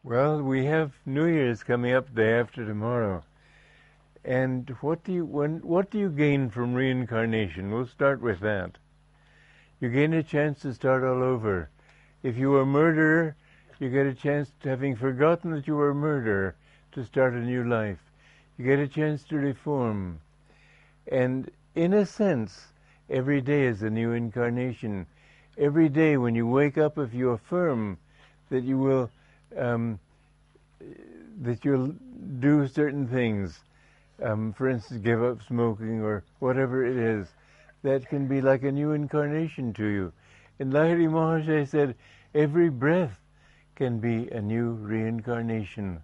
Well, we have New Year's coming up day after tomorrow. And what do you gain from reincarnation? We'll start with that. You gain a chance to start all over. If you were a murderer, you get a chance, having forgotten that you were a murderer, to start a new life. You get a chance to reform. And in a sense, every day is a new incarnation. Every day when you wake up, if you affirm that you will that you'll do certain things, for instance, give up smoking or whatever it is, that can be like a new incarnation to you. And Lahiri Mahasaya said, every breath can be a new reincarnation.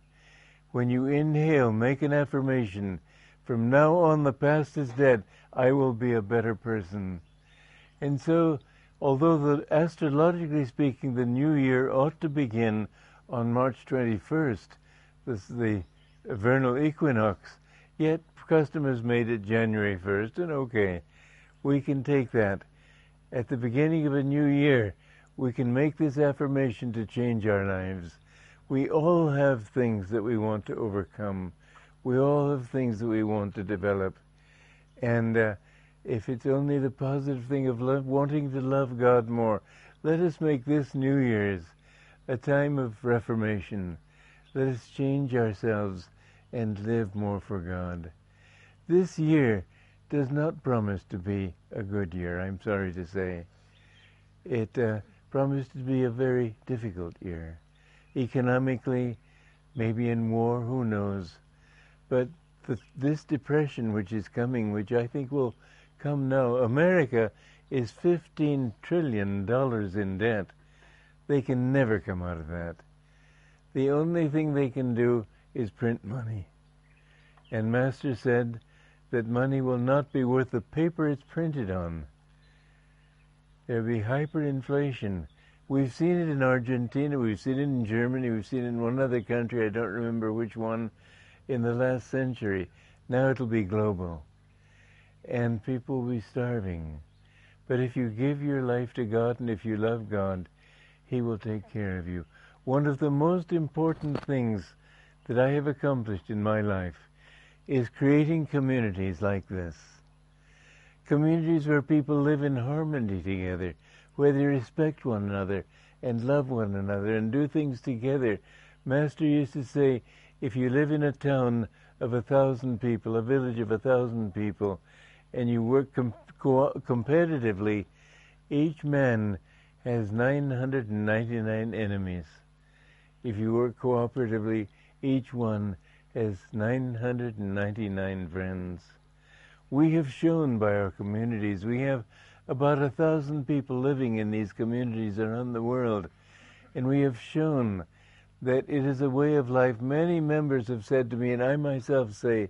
When you inhale, make an affirmation, from now on the past is dead, I will be a better person. And so, although astrologically speaking, the new year ought to begin on March 21st, this is the vernal equinox, yet custom has made it January 1st, and okay, we can take that. At the beginning of a new year, we can make this affirmation to change our lives. We all have things that we want to overcome. We all have things that we want to develop. And if it's only the positive thing of love, wanting to love God more, let us make this New Year's a time of reformation. Let us change ourselves and live more for God. This year does not promise to be a good year, I'm sorry to say. It promised to be a very difficult year. Economically, maybe in war, who knows. But this depression which is coming, which I think will come now, America is $15 trillion in debt. They can never come out of that. The only thing they can do is print money. And Master said that money will not be worth the paper it's printed on. There'll be hyperinflation. We've seen it in Argentina, we've seen it in Germany, we've seen it in one other country, I don't remember which one, in the last century. Now it'll be global. And people will be starving. But if you give your life to God and if you love God, He will take care of you. One of the most important things that I have accomplished in my life is creating communities like this. Communities where people live in harmony together, where they respect one another and love one another and do things together. Master used to say, if you live in a town of 1,000 people, a village of 1,000 people, and you work competitively, each man has 999 enemies. If you work cooperatively, each one has 999 friends. We have shown by our communities, we have about 1,000 people living in these communities around the world, and we have shown that it is a way of life. Many members have said to me, and I myself say,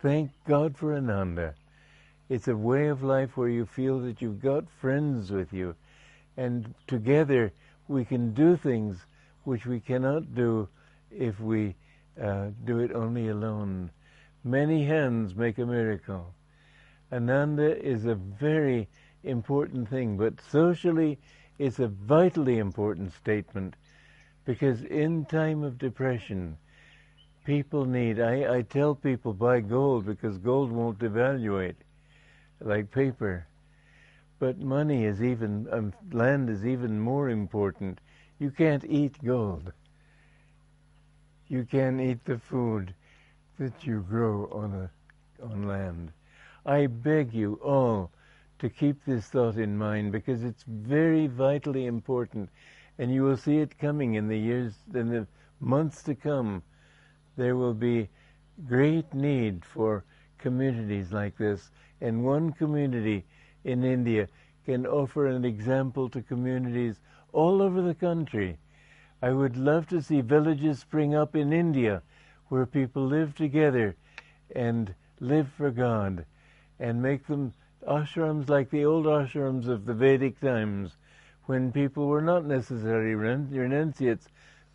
thank God for Ananda. It's a way of life where you feel that you've got friends with you, and together we can do things which we cannot do if we do it only alone. Many hands make a miracle. Ananda is a very important thing, but socially it's a vitally important statement, because in time of depression, people need, I tell people buy gold because gold won't devaluate like paper. But money is even, land is even more important. You can't eat gold. You can't eat the food that you grow on land. I beg you all to keep this thought in mind, because it's very vitally important, and you will see it coming in the years, in the months to come. There will be great need for communities like this, and one community in India can offer an example to communities all over the country. I would love to see villages spring up in India where people live together and live for God, and make them ashrams like the old ashrams of the Vedic times, when people were not necessarily renunciates.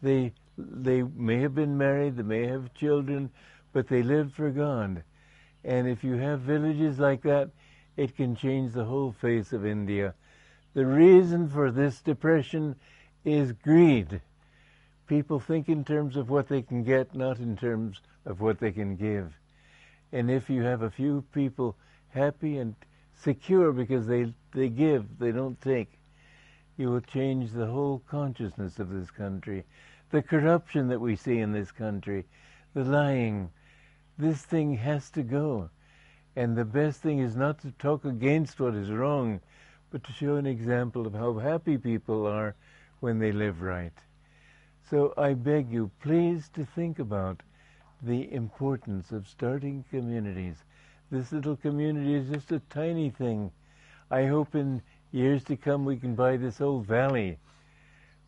They may have been married, they may have children, but they lived for God. And if you have villages like that, it can change the whole face of India. The reason for this depression is greed. People think in terms of what they can get, not in terms of what they can give. And if you have a few people happy and secure because they give, they don't take, you will change the whole consciousness of this country. The corruption that we see in this country, the lying, this thing has to go. And the best thing is not to talk against what is wrong, but to show an example of how happy people are when they live right. So I beg you, please, to think about the importance of starting communities. This little community is just a tiny thing. I hope in years to come we can buy this whole valley.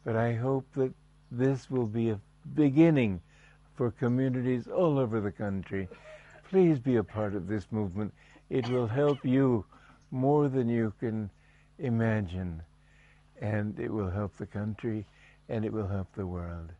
But I hope that this will be a beginning for communities all over the country. Please be a part of this movement. It will help you more than you can imagine. And it will help the country, and it will help the world.